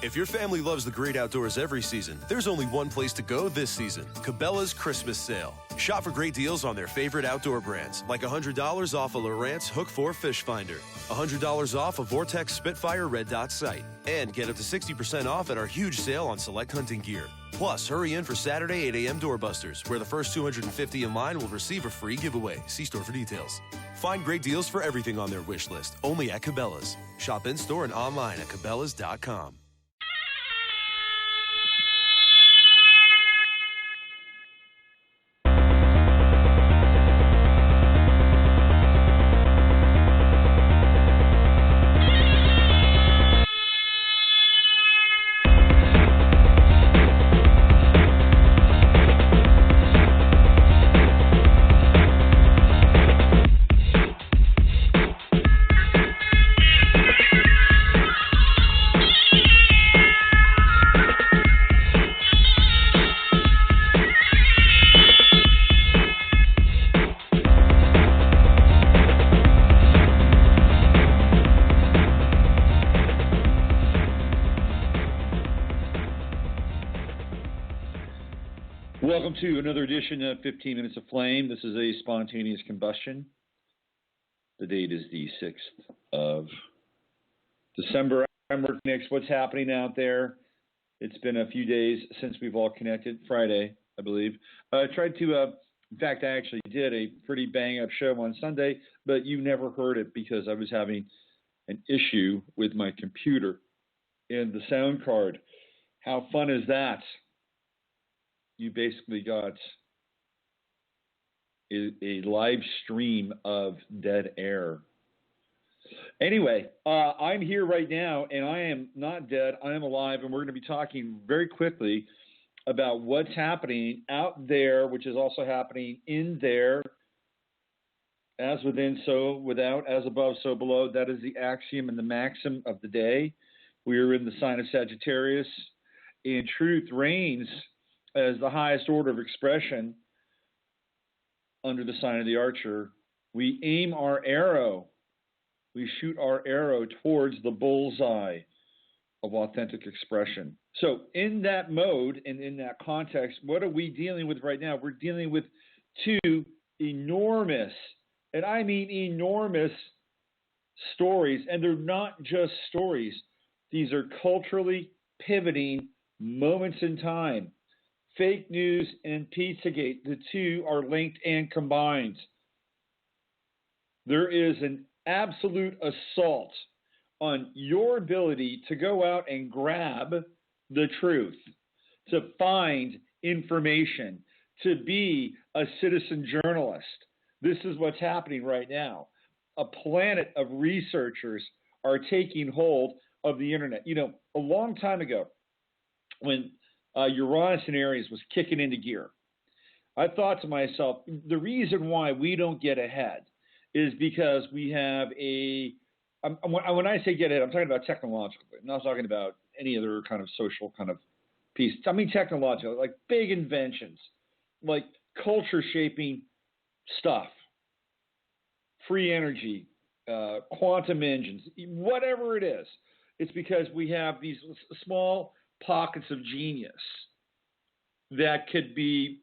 If your family loves the great outdoors every season, there's only one place to go this season, Cabela's Christmas Sale. Shop for great deals on their favorite outdoor brands, like $100 off a Lowrance Hook 4 Fish Finder, $100 off a Vortex Spitfire Red Dot sight, and get up to 60% off at our huge sale on select hunting gear. Plus, hurry in for Saturday 8 a.m. doorbusters, where the first 250 in line will receive a free giveaway. See store for details. Find great deals for everything on their wish list, only at Cabela's. Shop in-store and online at Cabela's.com. Welcome to another edition of 15 Minutes of Flame. This is a spontaneous combustion. The date is the 6th of December. I'm Rick Nix. What's happening out there? It's been a few days since we've all connected. Friday, I believe. I tried to, in fact, I actually did a pretty bang-up show on Sunday, but you never heard it because I was having an issue with my computer and the sound card. How fun is that? You basically got a live stream of dead air. Anyway, I'm here right now, and I am not dead. I am alive, and we're going to be talking very quickly about what's happening out there, which is also happening in there. As within, so without, as above, so below. That is the axiom and the maxim of the day. We are in the sign of Sagittarius, and truth reigns as the highest order of expression under the sign of the Archer. We aim our arrow, we shoot our arrow towards the bullseye of authentic expression. So in that mode and in that context, what are we dealing with right now? We're dealing with two enormous, and I mean enormous, stories, and they're not just stories. These are culturally pivoting moments in time. Fake news and Pizzagate, the two are linked and combined. There is an absolute assault on your ability to go out and grab the truth, to find information, to be a citizen journalist. This is what's happening right now. A planet of researchers are taking hold of the internet. You know, a long time ago, when Uranus and Aries was kicking into gear, I thought to myself, the reason why we don't get ahead is because we have when I say get ahead, I'm talking about technologically. I'm not talking about any other kind of social kind of piece. I mean technological, like big inventions, like culture-shaping stuff, free energy, quantum engines, whatever it is. It's because we have these small pockets of genius that could be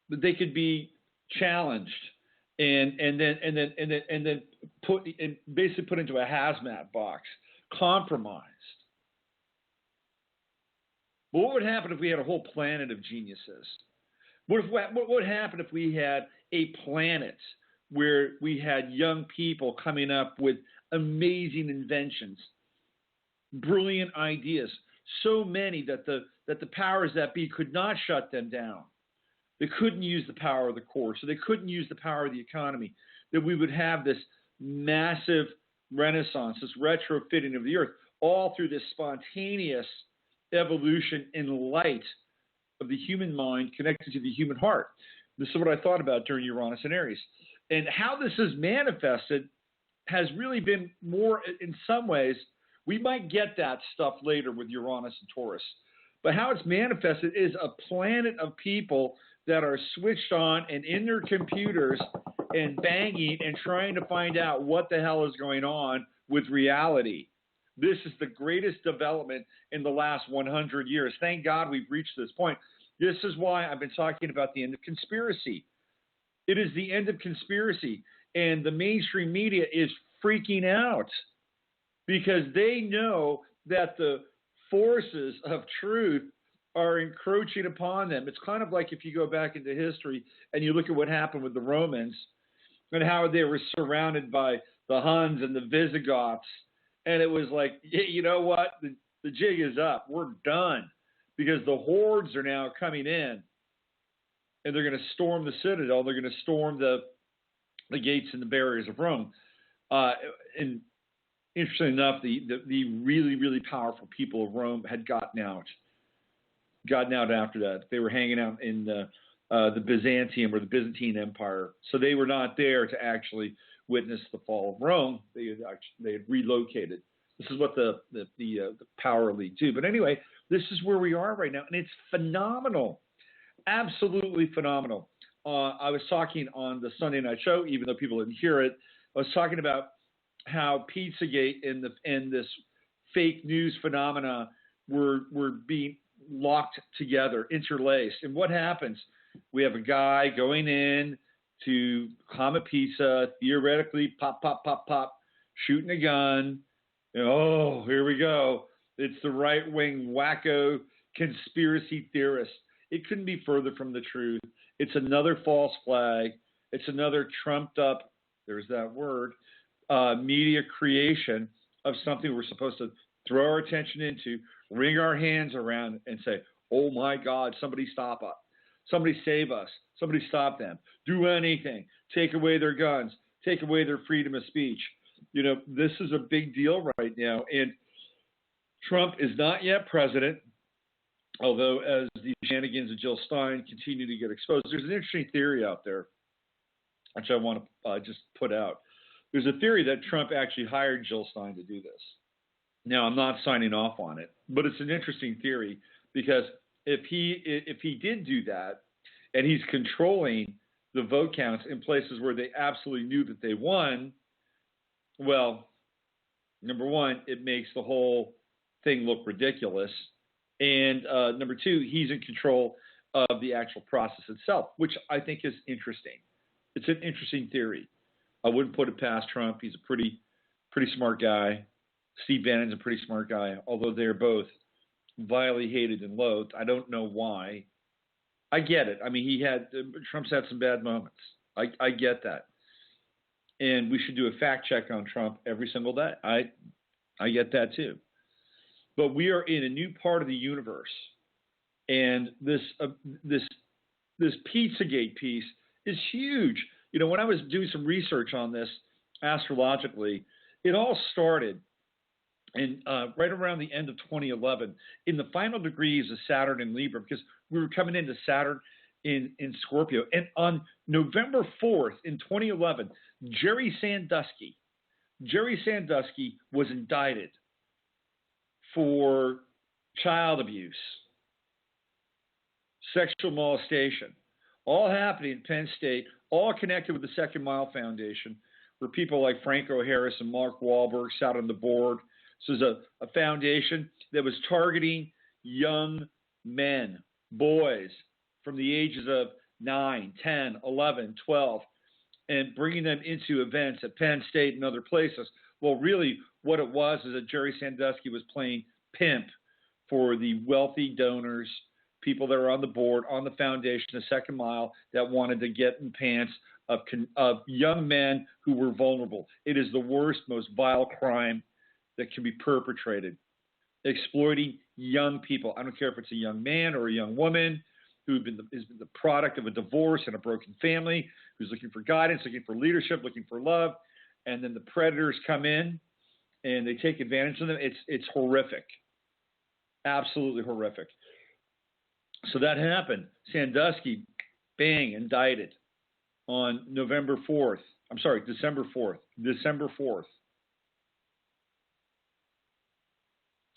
they could be challenged and then basically put into a hazmat box, compromised. But what would happen if we had a whole planet of geniuses? What would happen if we had a planet where we had young people coming up with amazing inventions, brilliant ideas, so many that the powers that be could not shut them down. They couldn't use the power of the core, so they couldn't use the power of the economy, that we would have this massive renaissance, this retrofitting of the earth, all through this spontaneous evolution in light of the human mind connected to the human heart. This is what I thought about during Uranus and Aries. And how this is manifested has really been more, in some ways, we might get that stuff later with Uranus and Taurus. But how it's manifested is a planet of people that are switched on and in their computers and banging and trying to find out what the hell is going on with reality. This is the greatest development in the last 100 years. Thank God we've reached this point. This is why I've been talking about the end of conspiracy. It is the end of conspiracy. And the mainstream media is freaking out because they know that the forces of truth are encroaching upon them. It's kind of like if you go back into history and you look at what happened with the Romans and how they were surrounded by the Huns and the Visigoths. And it was like, you know what? The jig is up. We're done because the hordes are now coming in and they're going to storm the citadel. They're going to storm the gates and the barriers of Rome. And interestingly enough, the really, really powerful people of Rome had gotten out after that. They were hanging out in the Byzantium or the Byzantine Empire. So they were not there to actually witness the fall of Rome. They had relocated. This is what the power elite do. But anyway, this is where we are right now, and it's phenomenal, absolutely phenomenal. I was talking on the Sunday night show, even though people didn't hear it. I was talking about how Pizzagate and this fake news phenomena were being locked together, interlaced. And what happens? We have a guy going in to Comet Pizza, theoretically, pop, pop, pop, pop, shooting a gun. And, oh, here we go. It's the right-wing wacko conspiracy theorist. It couldn't be further from the truth. It's another false flag. It's another trumped up, there's that word, media creation of something we're supposed to throw our attention into, wring our hands around and say, oh my God, somebody stop us. Somebody save us. Somebody stop them. Do anything. Take away their guns. Take away their freedom of speech. You know, this is a big deal right now. And Trump is not yet president, although as the shenanigans of Jill Stein continue to get exposed. There's an interesting theory out there, which I want to just put out. There's a theory that Trump actually hired Jill Stein to do this. Now, I'm not signing off on it, but it's an interesting theory because if he did do that and he's controlling the vote counts in places where they absolutely knew that they won, well, number one, it makes the whole thing look ridiculous. And number two, he's in control of the actual process itself, which I think is interesting. It's an interesting theory. I wouldn't put it past Trump. He's a pretty smart guy. Steve Bannon's a pretty smart guy, although they're both vilely hated and loathed. I don't know why. I get it. I mean, Trump's had some bad moments. I get that. And we should do a fact check on Trump every single day. I get that too. But we are in a new part of the universe. And this Pizzagate piece is huge. You know, when I was doing some research on this astrologically, it all started in right around the end of 2011 in the final degrees of Saturn and Libra, because we were coming into Saturn in Scorpio. And on November 4th in 2011, Jerry Sandusky was indicted for child abuse, sexual molestation, all happening in Penn State, all connected with the Second Mile Foundation, where people like Franco Harris and Mark Wahlberg sat on the board. This is a foundation that was targeting young men, boys, from the ages of 9, 10, 11, 12, and bringing them into events at Penn State and other places. Well, really, what it was is that Jerry Sandusky was playing pimp for the wealthy donors, people that are on the board, on the foundation, the Second Mile, that wanted to get in pants of young men who were vulnerable. It is the worst, most vile crime that can be perpetrated. Exploiting young people. I don't care if it's a young man or a young woman who has been the product of a divorce and a broken family, who's looking for guidance, looking for leadership, looking for love, and then the predators come in and they take advantage of them. It's horrific. Absolutely horrific. So that happened. Sandusky, bang, indicted on December 4th. December 4th.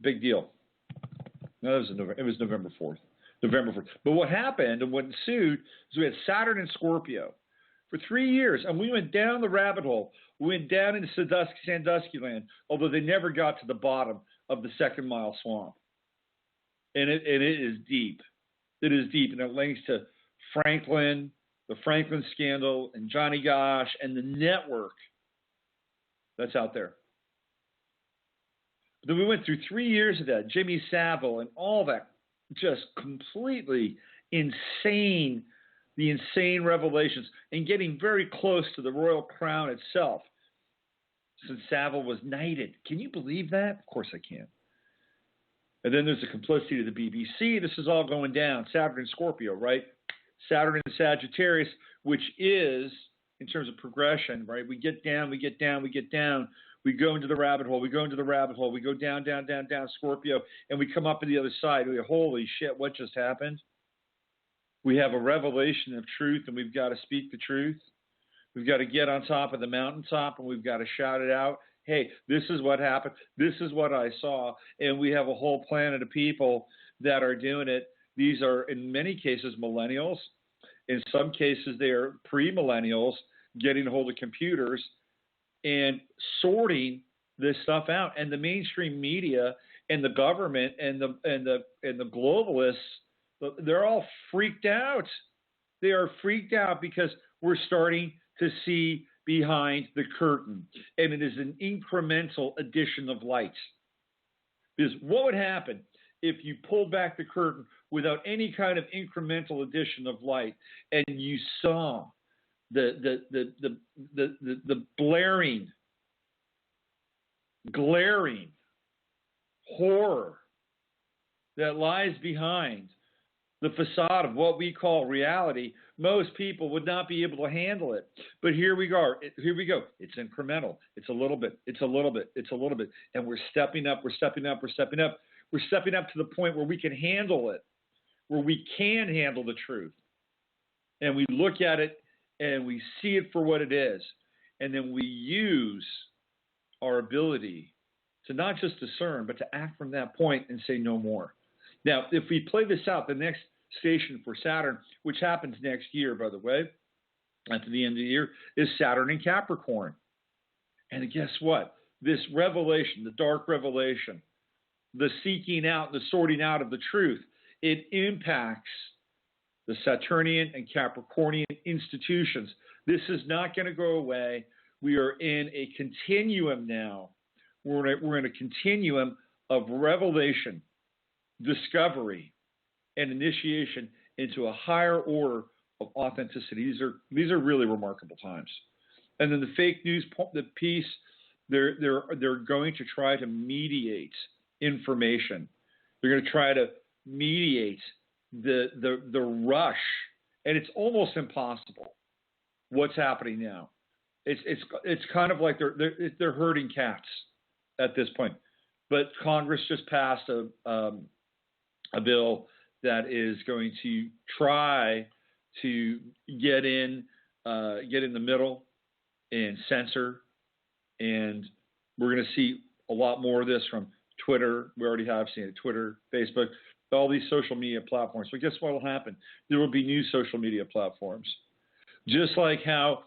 Big deal. No, it was November 4th. November 4th. But what happened and what ensued is we had Saturn in Scorpio. for 3 years. And we went down the rabbit hole. We went down into Sandusky land, although they never got to the bottom of the Second Mile Swamp. And it is deep. It is deep, and it links to Franklin, the Franklin scandal, and Johnny Gosh, and the network that's out there. But then we went through 3 years of that, Jimmy Savile and all that, just completely insane, the insane revelations, and getting very close to the royal crown itself since Savile was knighted. Can you believe that? Of course I can. And then there's the complicity of the BBC. This is all going down. Saturn and Scorpio, right? Saturn and Sagittarius, which is, in terms of progression, right? We get down, we get down, we get down. We go into the rabbit hole. We go into the rabbit hole. We go down, down, down, down, Scorpio, and we come up on the other side. We go, holy shit, what just happened? We have a revelation of truth, and we've got to speak the truth. We've got to get on top of the mountaintop, and we've got to shout it out. Hey, this is what happened. This is what I saw. And we have a whole planet of people that are doing it. These are, in many cases, millennials. In some cases, they are pre-millennials getting a hold of computers and sorting this stuff out. And the mainstream media and the government and the globalists, they're all freaked out. They are freaked out because we're starting to see behind the curtain, and it is an incremental addition of light. Because what would happen if you pulled back the curtain without any kind of incremental addition of light, and you saw the glaring horror that lies behind the facade of what we call reality? Most people would not be able to handle it. But here we go. It's incremental. It's a little bit. It's a little bit. It's a little bit. And we're stepping up. We're stepping up. We're stepping up. We're stepping up to the point where we can handle it, where we can handle the truth. And we look at it and we see it for what it is. And then we use our ability to not just discern, but to act from that point and say no more. Now, if we play this out, the next station for Saturn, which happens next year, by the way, at the end of the year, is Saturn in Capricorn. And guess what? This revelation, the dark revelation, the seeking out, the sorting out of the truth, it impacts the Saturnian and Capricornian institutions. This is not going to go away. We are in a continuum now. We're in a continuum of revelation, discovery, and initiation into a higher order of authenticity. These are really remarkable times. And then the fake news, the piece, they're going to try to mediate information. They're going to try to mediate the rush, and it's almost impossible. What's happening now? It's kind of like they're herding cats at this point. But Congress just passed a bill that is going to try to get in the middle and censor, and we're going to see a lot more of this from Twitter. We already have seen it, Twitter, Facebook, all these social media platforms. But guess what will happen? There will be new social media platforms. Just like how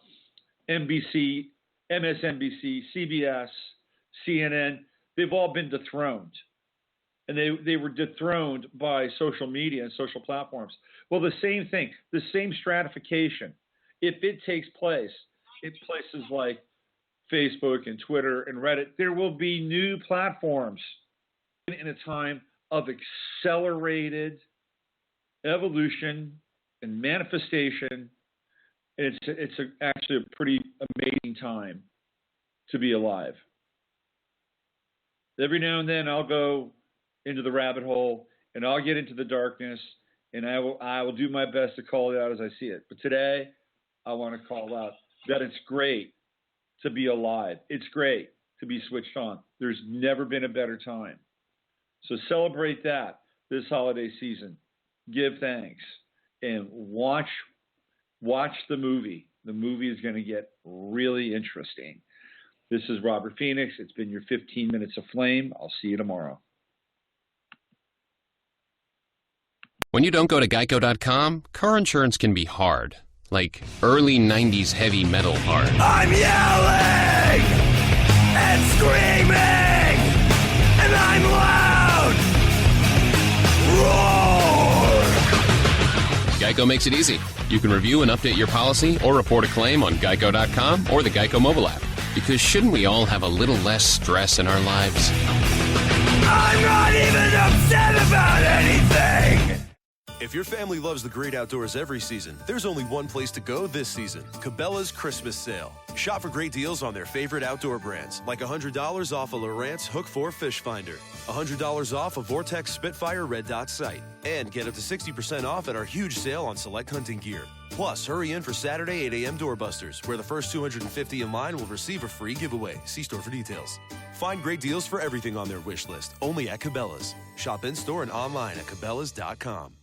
NBC, MSNBC, CBS, CNN, they've all been dethroned. And they were dethroned by social media and social platforms. Well, the same thing, the same stratification, if it takes place in places like Facebook and Twitter and Reddit, there will be new platforms in a time of accelerated evolution and manifestation. It's actually a pretty amazing time to be alive. Every now and then I'll go into the rabbit hole and I'll get into the darkness, and I will do my best to call it out as I see it. But today I want to call out that it's great to be alive. It's great to be switched on. There's never been a better time. So celebrate that this holiday season. Give thanks and watch the movie. The movie is going to get really interesting. This is Robert Phoenix. It's been your 15 minutes of flame. I'll see you tomorrow. When you don't go to Geico.com, car insurance can be hard, Like early 90s heavy metal hard. I'm yelling and screaming and I'm loud. Roar! Geico makes it easy. You can review and update your policy or report a claim on geico.com or the Geico mobile app. Because shouldn't we all have a little less stress in our lives? I'm not even upset about anything! If your family loves the great outdoors every season, there's only one place to go this season. Cabela's Christmas Sale. Shop for great deals on their favorite outdoor brands, like $100 off a Lowrance Hook 4 Fish Finder, $100 off a Vortex Spitfire Red Dot sight, and get up to 60% off at our huge sale on select hunting gear. Plus, hurry in for Saturday 8 a.m. doorbusters, where the first 250 in line will receive a free giveaway. See store for details. Find great deals for everything on their wish list, only at Cabela's. Shop in-store and online at Cabela's.com.